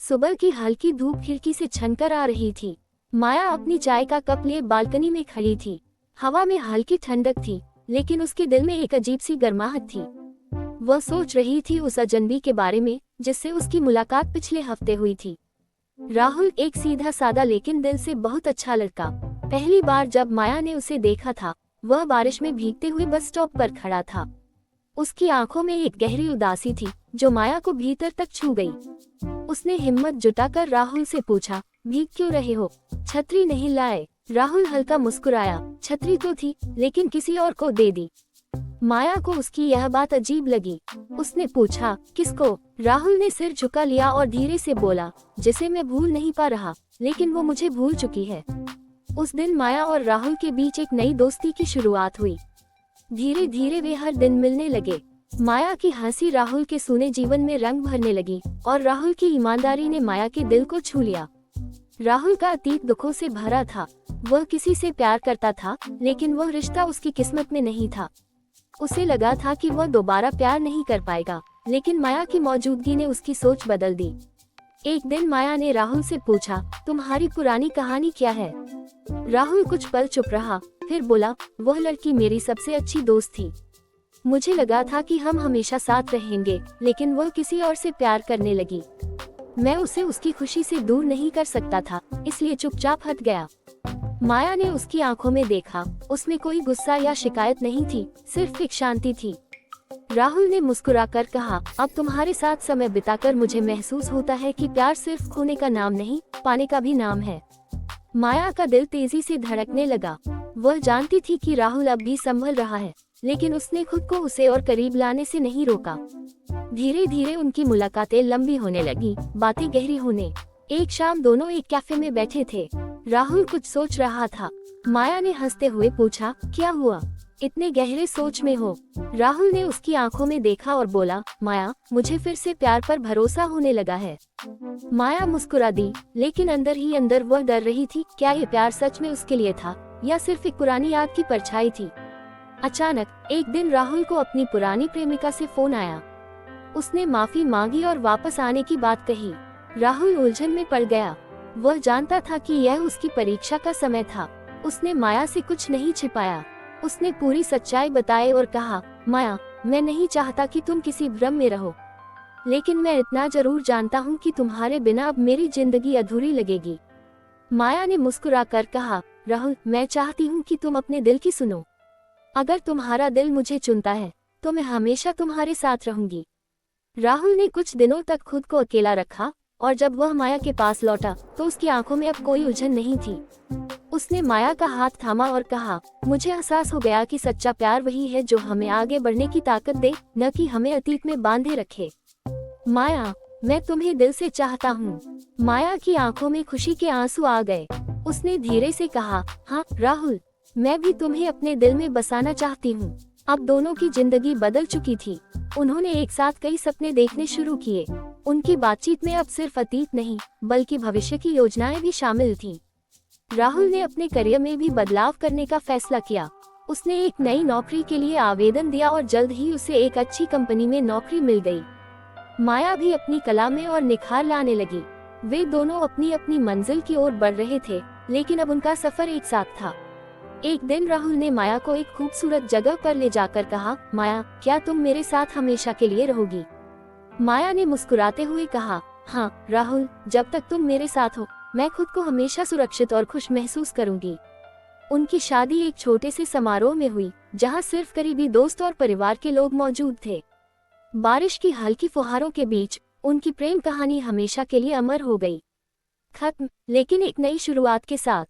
सुबह की हल्की धूप खिड़की से छनकर आ रही थी। माया अपनी चाय का कप लिए बालकनी में खड़ी थी। हवा में हल्की ठंडक थी, लेकिन उसके दिल में एक अजीब सी गर्माहट थी। वह सोच रही थी उस अजनबी के बारे में जिससे उसकी मुलाकात पिछले हफ्ते हुई थी। राहुल एक सीधा सादा लेकिन दिल से बहुत अच्छा लड़का। पहली बार जब माया ने उसे देखा था, वह बारिश में भीगते हुए बस स्टॉप पर खड़ा था। उसकी आंखों में एक गहरी उदासी थी जो माया को भीतर तक छू गई। उसने हिम्मत जुटाकर राहुल से पूछा, भीग क्यों रहे हो? छतरी नहीं लाए? राहुल हल्का मुस्कुराया, छतरी तो थी लेकिन किसी और को दे दी। माया को उसकी यह बात अजीब लगी। उसने पूछा, किसको? राहुल ने सिर झुका लिया और धीरे से बोला, जिसे मैं भूल नहीं पा रहा, लेकिन वो मुझे भूल चुकी है। उस दिन माया और राहुल के बीच एक नई दोस्ती की शुरुआत हुई। धीरे धीरे वे हर दिन मिलने लगे। माया की हंसी राहुल के सूने जीवन में रंग भरने लगी और राहुल की ईमानदारी ने माया के दिल को छू लिया। राहुल का अतीत दुखों से भरा था। वह किसी से प्यार करता था, लेकिन वह रिश्ता उसकी किस्मत में नहीं था। उसे लगा था कि वह दोबारा प्यार नहीं कर पाएगा, लेकिन माया की मौजूदगी ने उसकी सोच बदल दी। एक दिन माया ने राहुल से पूछा, तुम्हारी पुरानी कहानी क्या है? राहुल कुछ पल चुप रहा, फिर बोला, वह लड़की मेरी सबसे अच्छी दोस्त थी। मुझे लगा था कि हम हमेशा साथ रहेंगे, लेकिन वह किसी और से प्यार करने लगी। मैं उसे उसकी खुशी से दूर नहीं कर सकता था, इसलिए चुपचाप हट गया। माया ने उसकी आंखों में देखा। उसमें कोई गुस्सा या शिकायत नहीं थी, सिर्फ एक शांति थी। राहुल ने मुस्कुराकर कहा, अब तुम्हारे साथ समय बिताकर मुझे महसूस होता है कि प्यार सिर्फ खोने का नाम नहीं, पाने का भी नाम है। माया का दिल तेजी से धड़कने लगा। वह जानती थी कि राहुल अब भी संभल रहा है, लेकिन उसने खुद को उसे और करीब लाने से नहीं रोका। धीरे धीरे उनकी मुलाकातें लंबी होने लगी, बातें गहरी होने। एक शाम दोनों एक कैफे में बैठे थे। राहुल कुछ सोच रहा था। माया ने हंसते हुए पूछा, क्या हुआ? इतने गहरे सोच में हो? राहुल ने उसकी आंखों में देखा और बोला, माया, मुझे फिर से प्यार पर भरोसा होने लगा है। माया मुस्कुरा दी, लेकिन अंदर ही अंदर वह डर रही थी। क्या ये प्यार सच में उसके लिए था या सिर्फ एक पुरानी याद की परछाई थी? अचानक एक दिन राहुल को अपनी पुरानी प्रेमिका से फोन आया। उसने माफी मांगी और वापस आने की बात कही। राहुल उलझन में पड़ गया। वह जानता था कि यह उसकी परीक्षा का समय था। उसने माया से कुछ नहीं छिपाया। उसने पूरी सच्चाई बताई और कहा, माया, मैं नहीं चाहता कि तुम किसी भ्रम में रहो, लेकिन मैं इतना जरूर जानता हूँ कि तुम्हारे बिना अब मेरी जिंदगी अधूरी लगेगी। माया ने मुस्कुराकर कहा, राहुल, मैं चाहती हूँ कि तुम अपने दिल की सुनो। अगर तुम्हारा दिल मुझे चुनता है तो मैं हमेशा तुम्हारे साथ रहूंगी। राहुल ने कुछ दिनों तक खुद को अकेला रखा, और जब वह माया के पास लौटा तो उसकी आंखों में अब कोई उलझन नहीं थी। उसने माया का हाथ थामा और कहा, मुझे एहसास हो गया कि सच्चा प्यार वही है जो हमें आगे बढ़ने की ताकत दे, न कि हमें अतीत में बांधे रखे। माया, मैं तुम्हें दिल से चाहता हूँ। माया की आंखों में खुशी के आंसू आ गए। उसने धीरे से कहा, हाँ राहुल, मैं भी तुम्हें अपने दिल में बसाना चाहती हूँ। अब दोनों की जिंदगी बदल चुकी थी। उन्होंने एक साथ कई सपने देखने शुरू किए। उनकी बातचीत में अब सिर्फ अतीत नहीं, बल्कि भविष्य की योजनाएं भी शामिल थीं। राहुल ने अपने करियर में भी बदलाव करने का फैसला किया। उसने एक नई नौकरी के लिए आवेदन दिया और जल्द ही उसे एक अच्छी कंपनी में नौकरी मिल गई। माया भी अपनी कला में और निखार लाने लगी। वे दोनों अपनी अपनी मंजिल की ओर बढ़ रहे थे, लेकिन अब उनका सफर एक साथ था। एक दिन राहुल ने माया को एक खूबसूरत जगह पर ले जाकर कहा, माया, क्या तुम मेरे साथ हमेशा के लिए रहोगी? माया ने मुस्कुराते हुए कहा, हाँ राहुल, जब तक तुम मेरे साथ हो मैं खुद को हमेशा सुरक्षित और खुश महसूस करूंगी। उनकी शादी एक छोटे से समारोह में हुई, जहां सिर्फ करीबी दोस्त और परिवार के लोग मौजूद थे। बारिश की हल्की फुहारों के बीच उनकी प्रेम कहानी हमेशा के लिए अमर हो गई। खत्म, लेकिन एक नई शुरुआत के साथ।